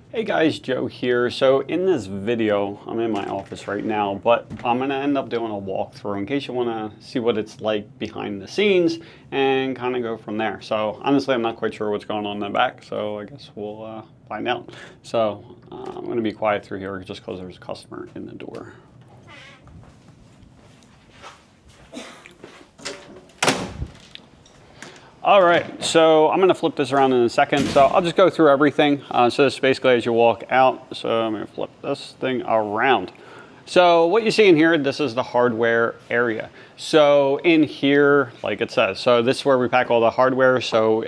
Hey guys, Joe here. So in this video, I'm in my office right now, but I'm gonna end up doing a walkthrough in case you wanna see what it's like behind the scenes and kind of go from there. So honestly, I'm not quite sure what's going on in the back, so I guess we'll find out. So I'm gonna be quiet through here just because there's a customer in the door. All right, so I'm gonna flip this around in a second. So I'll just go through everything. So this is basically as you walk out. So I'm gonna flip this thing around. So what you see in here, this is the hardware area. So in here, like it says, so this is where we pack all the hardware. So,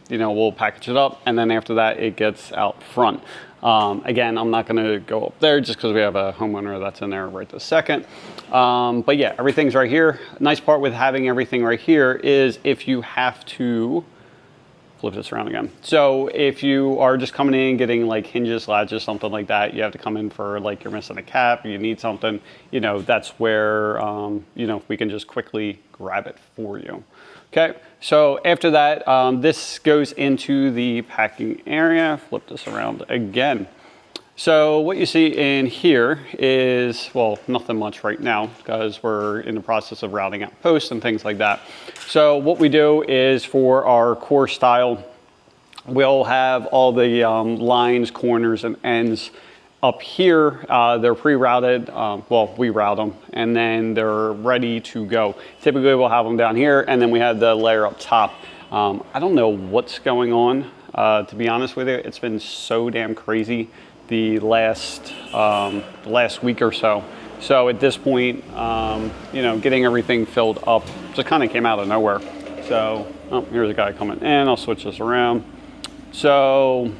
you know, we'll package it up and then after that, it gets out front. Again, I'm not gonna go up there just because we have a homeowner that's in there right this second. But yeah, everything's right here. Nice part with having everything right here is if you have to, flip this around again. So if you are just coming in getting like hinges, latches, something like that, you have to come in for like you're missing a cap, you need something, you know, that's where, you know, we can just quickly grab it for you. Okay, so after that, this goes into the packing area. Flip this around again. So what you see in here is, well, nothing much right now because we're in the process of routing out posts and things like that. So what we do is for our core style, we'll have all the lines, corners, and ends up here. They're pre-routed, well, we route them, and then they're ready to go. Typically, we'll have them down here, and then we have the layer up top. I don't know what's going on, to be honest with you. It's been so damn crazy the last week or so. So at this point, you know, getting everything filled up just kind of came out of nowhere. So, oh, here's a guy coming in. I'll switch this around. So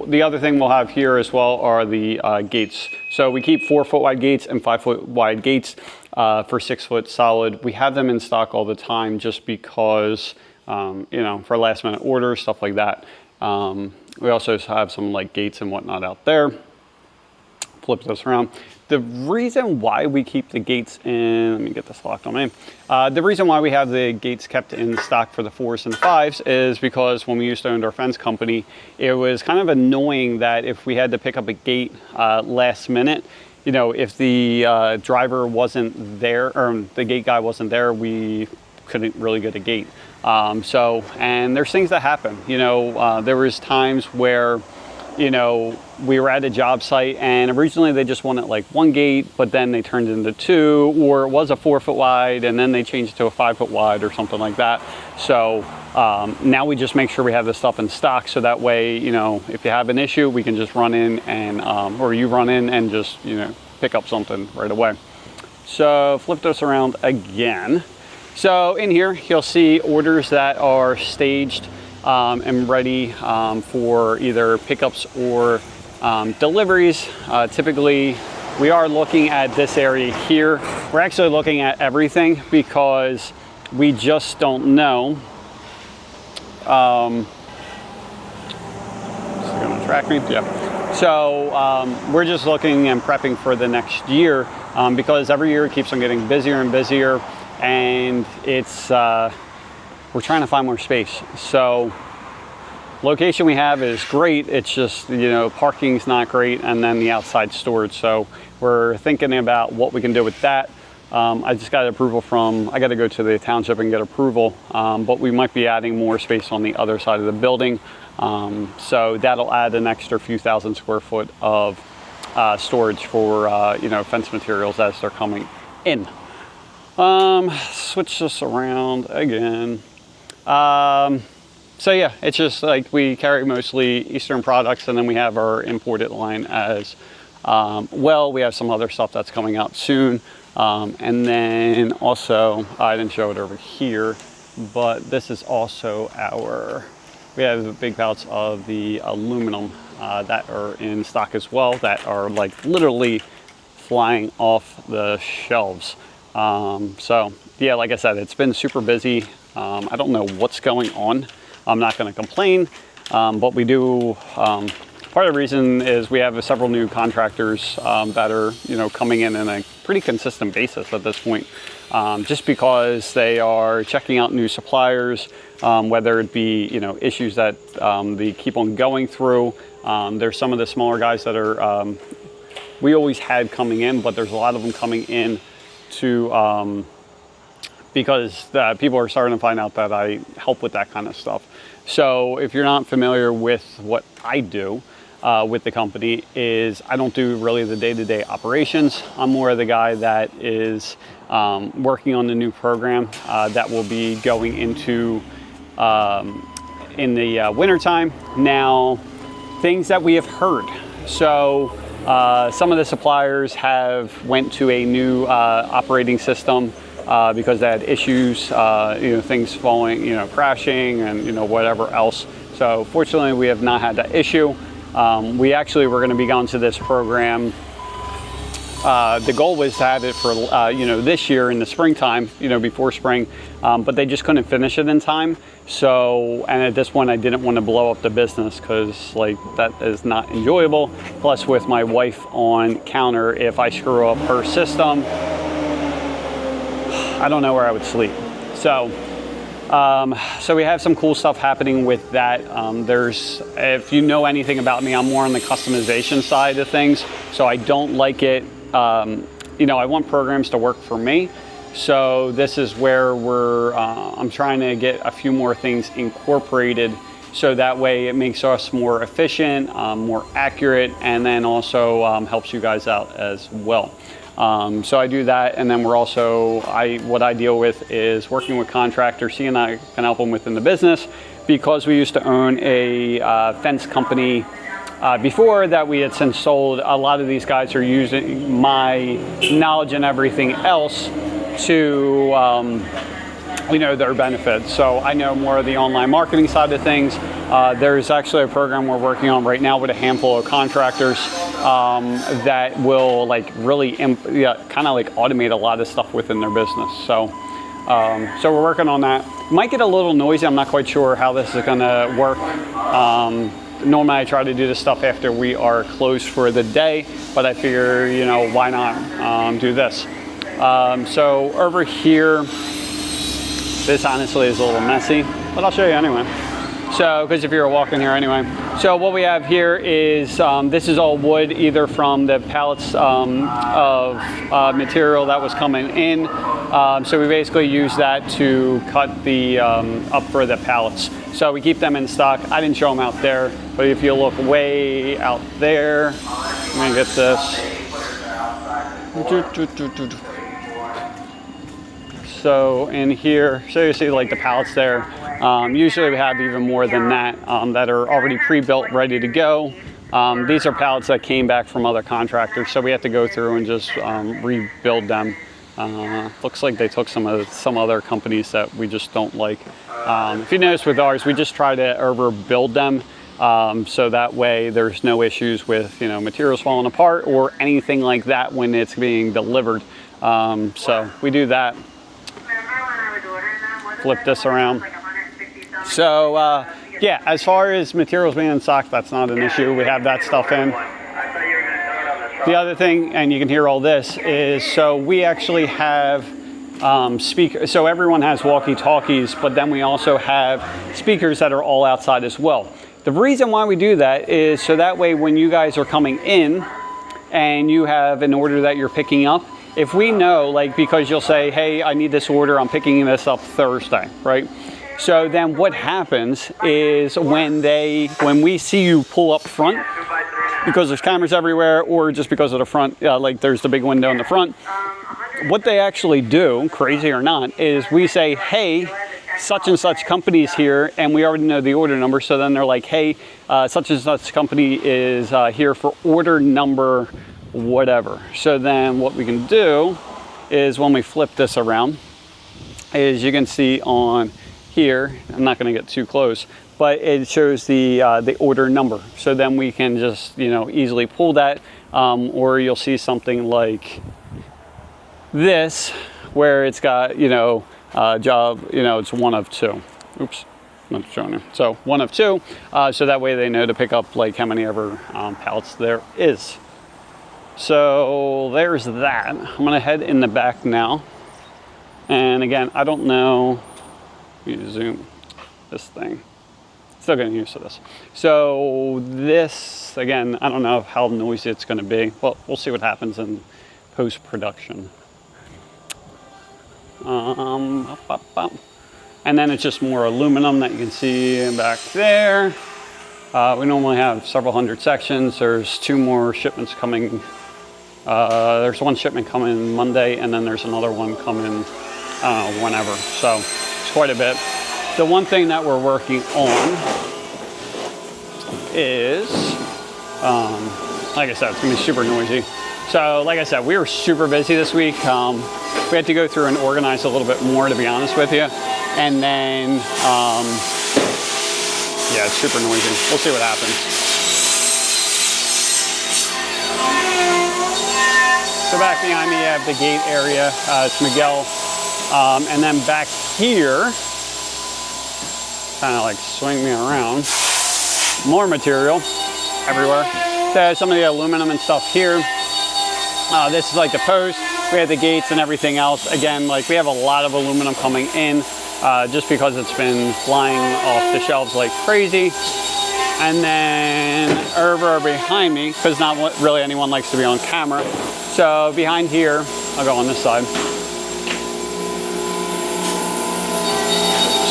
the other thing we'll have here as well are the gates. So we keep 4-foot wide gates and 5-foot wide gates for 6-foot solid. We have them in stock all the time just because, you know, for last minute orders, stuff like that. We also have some like gates and whatnot out there. Flip this around. The reason why we keep the gates in, let me get this locked on me. The reason why we have the gates kept in stock for the 4s and 5s is because when we used to own our fence company, it was kind of annoying that if we had to pick up a gate last minute, you know, if the driver wasn't there or the gate guy wasn't there, we couldn't really get a gate. And there's things that happen, you know, there was times where, you know, we were at a job site and originally they just wanted like 1 gate, but then they turned it into 2, or it was a 4-foot wide and then they changed it to a 5-foot wide or something like that. So now we just make sure we have this stuff in stock so that way, you know, if you have an issue, we can just run in and, or you run in and just, you know, pick up something right away. So flip this around again. So in here, you'll see orders that are staged and ready for either pickups or deliveries. Typically, we are looking at this area here. We're actually looking at everything because we just don't know. Is it gonna track me? Yeah. So we're just looking and prepping for the next year because every year it keeps on getting busier and busier. And it's we're trying to find more space. So location we have is great, it's just, you know, parking's not great, and then the outside storage. So we're thinking about what we can do with that. I just got approval from, I got to go to the township and get approval, but we might be adding more space on the other side of the building. So that'll add an extra few thousand square foot of storage for you know, fence materials as they're coming in. Switch this around again. So yeah, it's just like we carry mostly Eastern products, and then we have our imported line as well. We have some other stuff that's coming out soon. And then also, I didn't show it over here, but this is also we have big pallets of the aluminum that are in stock as well, that are like literally flying off the shelves. So yeah, like I said, it's been super busy. I don't know what's going on. I'm not going to complain, but we do part of the reason is we have several new contractors that are, you know, coming in a pretty consistent basis at this point, just because they are checking out new suppliers, whether it be, you know, issues that they keep on going through. There's some of the smaller guys that are we always had coming in, but there's a lot of them coming in to because people are starting to find out that I help with that kind of stuff. So if you're not familiar with what I do with the company, is I don't do really the day-to-day operations. I'm more of the guy that is working on the new program that will be going into in the wintertime. Now, things that we have heard. So some of the suppliers have went to a new operating system because they had issues, you know, things falling, you know, crashing and, you know, whatever else. So fortunately, we have not had that issue. We actually were going to be going to this program. The goal was to have it for, you know, this year in the springtime, you know, before spring, but they just couldn't finish it in time. So, and at this point I didn't want to blow up the business because, like, that is not enjoyable. Plus with my wife on counter, if I screw up her system, I don't know where I would sleep. So, so we have some cool stuff happening with that. If you know anything about me, I'm more on the customization side of things. So I don't like it, you know, I want programs to work for me. So this is where I'm trying to get a few more things incorporated so that way it makes us more efficient, more accurate, and then also helps you guys out as well. So I do that, and then we're also, what I deal with is working with contractors, seeing I can help them within the business, because we used to own a fence company before that we had since sold. A lot of these guys are using my knowledge and everything else to, you know, their benefits. So I know more of the online marketing side of things. There's actually a program we're working on right now with a handful of contractors that will, like, really kind of like automate a lot of stuff within their business. So so we're working on that. Might get a little noisy. I'm not quite sure how this is going to work. Normally I try to do this stuff after we are closed for the day, but I figure, you know, why not do this. So over here, this honestly is a little messy, but I'll show you anyway. So, because if you're walking here anyway. So what we have here is, this is all wood, either from the pallets of material that was coming in. So we basically use that to cut the up for the pallets. So we keep them in stock. I didn't show them out there, but if you look way out there, I'm gonna get this. So in here, so you see like the pallets there. Usually we have even more than that that are already pre-built, ready to go. These are pallets that came back from other contractors, so we have to go through and just rebuild them. Looks like they took some other companies that we just don't like. If you notice with ours, we just try to overbuild them, so that way there's no issues with, you know, materials falling apart or anything like that when it's being delivered. So we do that. Flip this around. So yeah, as far as materials being in stock, that's not an issue. We have that stuff in. The other thing, and you can hear all this, is so we actually have speakers. So everyone has walkie-talkies, but then we also have speakers that are all outside as well. The reason why we do that is so that way when you guys are coming in and you have an order that you're picking up, if we know, like, because you'll say, hey, I need this order, I'm picking this up Thursday, right? So then what happens is when we see you pull up front, because there's cameras everywhere, or just because of the front, like there's the big window in the front, what they actually do, crazy or not, is we say, hey, such and such company's here, and we already know the order number. So then they're like, hey, such and such company is here for order number whatever. So then what we can do is when we flip this around, is you can see on here, I'm not going to get too close, but it shows the order number. So then we can just, you know, easily pull that, or you'll see something like this where it's got, you know, job, you know, it's one of two. Oops. I'm not showing you. So 1 of 2, so that way they know to pick up like how many ever pallets there is. So there's that. I'm gonna head in the back now. And again, I don't know, let me zoom this thing. Still getting used to this. So this, again, I don't know how noisy it's gonna be. Well, we'll see what happens in post-production. And then it's just more aluminum that you can see back there. We normally have several hundred sections. There's 2 more shipments coming. There's 1 shipment coming Monday, and then there's another one coming whenever. So it's quite a bit. The one thing that we're working on is, like I said, it's gonna be super noisy. So like I said, we were super busy this week. We had to go through and organize a little bit more, to be honest with you. And then, yeah, it's super noisy. We'll see what happens. So back behind me, you have the gate area. It's Miguel. And then back here, kind of like swing me around, more material everywhere. So some of the aluminum and stuff here. This is like the post. We have the gates and everything else. Again, like we have a lot of aluminum coming in just because it's been flying off the shelves like crazy. And then over behind me, because not really anyone likes to be on camera. So behind here, I'll go on this side.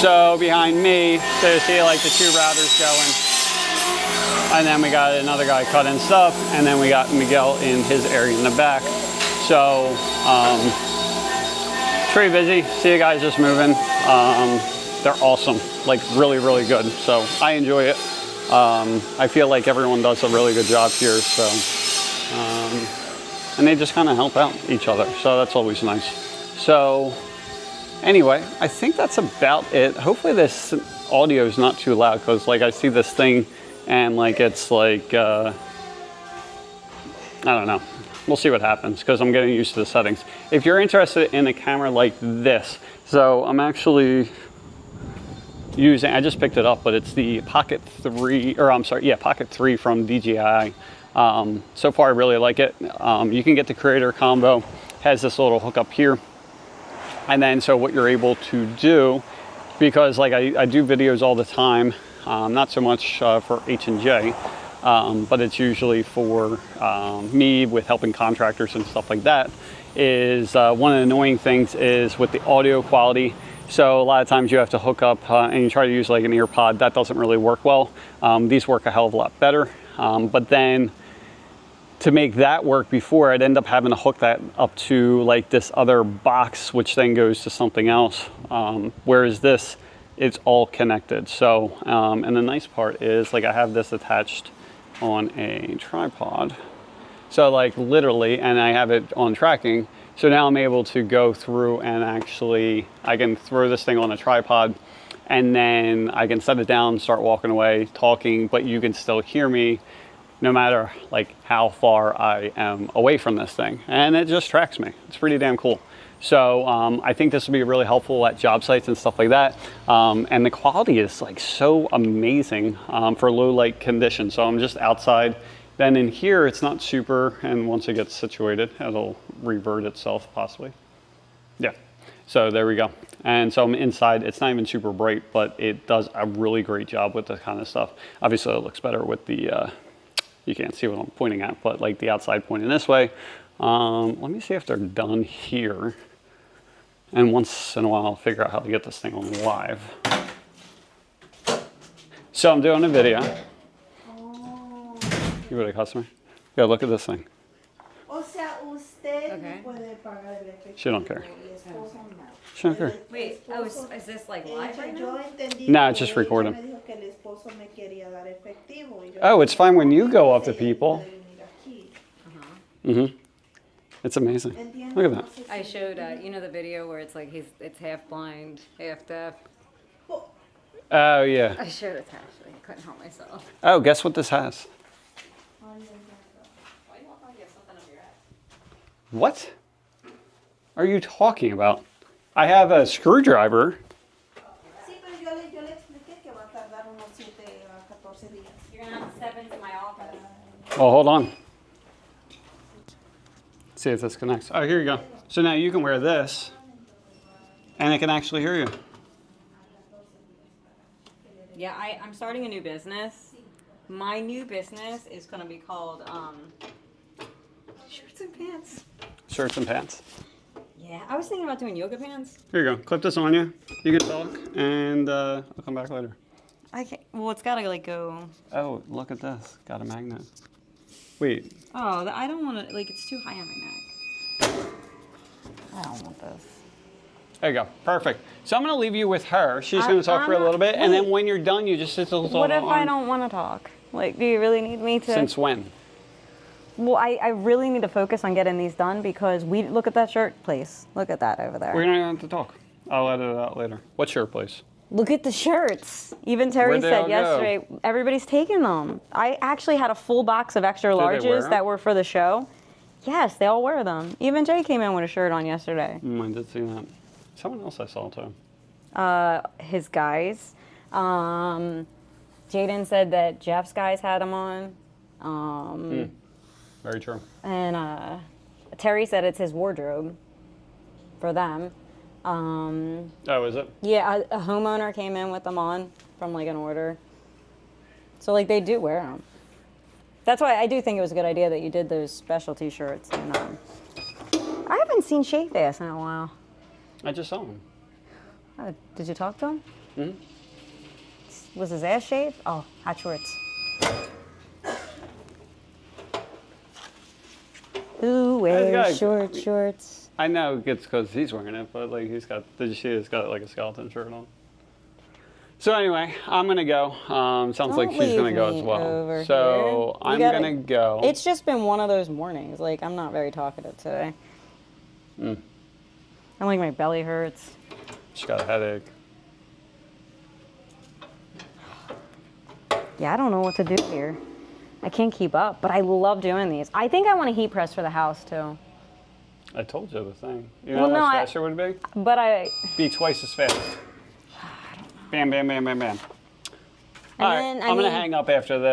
So behind me, so you see like the 2 routers going. And then we got another guy cutting stuff. And then we got Miguel in his area in the back. So, pretty busy. See you guys just moving. They're awesome, like really, really good. So I enjoy it. I feel like everyone does a really good job here. So, and they just kind of help out each other. So that's always nice. So anyway, I think that's about it. Hopefully this audio is not too loud because like I see this thing and like it's like, I don't know. We'll see what happens because I'm getting used to the settings. If you're interested in a camera like this, so I'm actually using, I just picked it up, but it's the Pocket 3, or I'm sorry, yeah, Pocket 3 from DJI. So far I really like it. You can get the creator combo, has this little hook up here. And then so what you're able to do, because like I do videos all the time, not so much for H&J, but it's usually for me with helping contractors and stuff like that, is one of the annoying things is with the audio quality. So a lot of times you have to hook up and you try to use like an ear pod. That doesn't really work well. These work a hell of a lot better. But then to make that work before, I'd end up having to hook that up to like this other box, which then goes to something else. Whereas this, it's all connected. So, and the nice part is like I have this attached on a tripod. So like literally, and I have it on tracking. So now I'm able to go through and actually, I can throw this thing on a tripod and then I can set it down, start walking away, talking, but you can still hear me no matter like how far I am away from this thing. And it just tracks me. It's pretty damn cool. So I think this will be really helpful at job sites and stuff like that. And the quality is like so amazing for low light conditions. So I'm just outside. Then in here, it's not super, and once it gets situated, it'll revert itself possibly. Yeah, so there we go. And so I'm inside. It's not even super bright, but it does a really great job with this kind of stuff. Obviously it looks better with the, you can't see what I'm pointing at, but like the outside pointing this way. Let me see if they're done here. And once in a while, I'll figure out how to get this thing on live. So I'm doing a video. You were a customer? Yeah, look at this thing. Okay. She don't care. She don't care. Wait, oh, is this like live right now? No, it's just recording. Oh, it's fine when you go up to people. Mm-hmm. It's amazing. Look at that. I showed, you know the video where it's like it's half blind, half deaf? Oh, yeah. I showed it to Ashley. I couldn't help myself. Oh, guess what this has? What are you talking about? I have a screwdriver. Oh, hold on. See if this connects. Oh, here you go. So now you can wear this, and it can actually hear you. Yeah, I'm starting a new business. My new business is gonna be called shirts and pants. Shirts and pants. Yeah, I was thinking about doing yoga pants. Here you go. Clip this on you. You can talk, and I'll come back later. I can't. Well, it's gotta like go. Oh, look at this. Got a magnet. Wait. Oh, I don't want to. Like, it's too high on my neck. I don't want this. There you go. Perfect. So I'm going to leave you with her. She's I- going to talk I'm for a little bit, and then wait. when you're done, you just sit the What if I don't want to talk? Like, do you really need me to? Since when? Well, I really need to focus on getting these done because we look at that shirt place. Look at that over there. We're going to have to talk. I'll edit it out later. What's your place? Look at the shirts. Even Terry Where'd they all said go? yesterday, everybody's taking them. I actually had a full box of extra Did they wear larges 'em? that were for the show. Yes, they all wear them. Even Jay came in with a shirt on yesterday. I did see that. Someone else I saw too. His guys. Jaden said that Jeff's guys had them on. Very true. And Terry said it's his wardrobe for them. Oh, is it? Yeah, a homeowner came in with them on from like an order. So like they do wear them. That's why I do think it was a good idea that you did those specialty shirts. And I haven't seen Shave Ass in a while. I just saw him. Did you talk to him? Mm-hmm. Was his ass shaved? Oh, hot shorts. Who wears short shorts? I know it's because he's wearing it, but like he's got. Did you see? He's got like a skeleton shirt on. So anyway, I'm gonna go. Sounds like she's gonna go as well. So I'm gonna go. It's just been one of those mornings. Like I'm not very talkative today. I'm like my belly hurts. She's got a headache. Yeah, I don't know what to do here. I can't keep up, but I love doing these. I think I want to heat press for the house too. I told you the thing. You know how much faster it would be? But Be twice as fast. Bam, bam, bam, bam, bam. All right, I'm gonna hang up after this.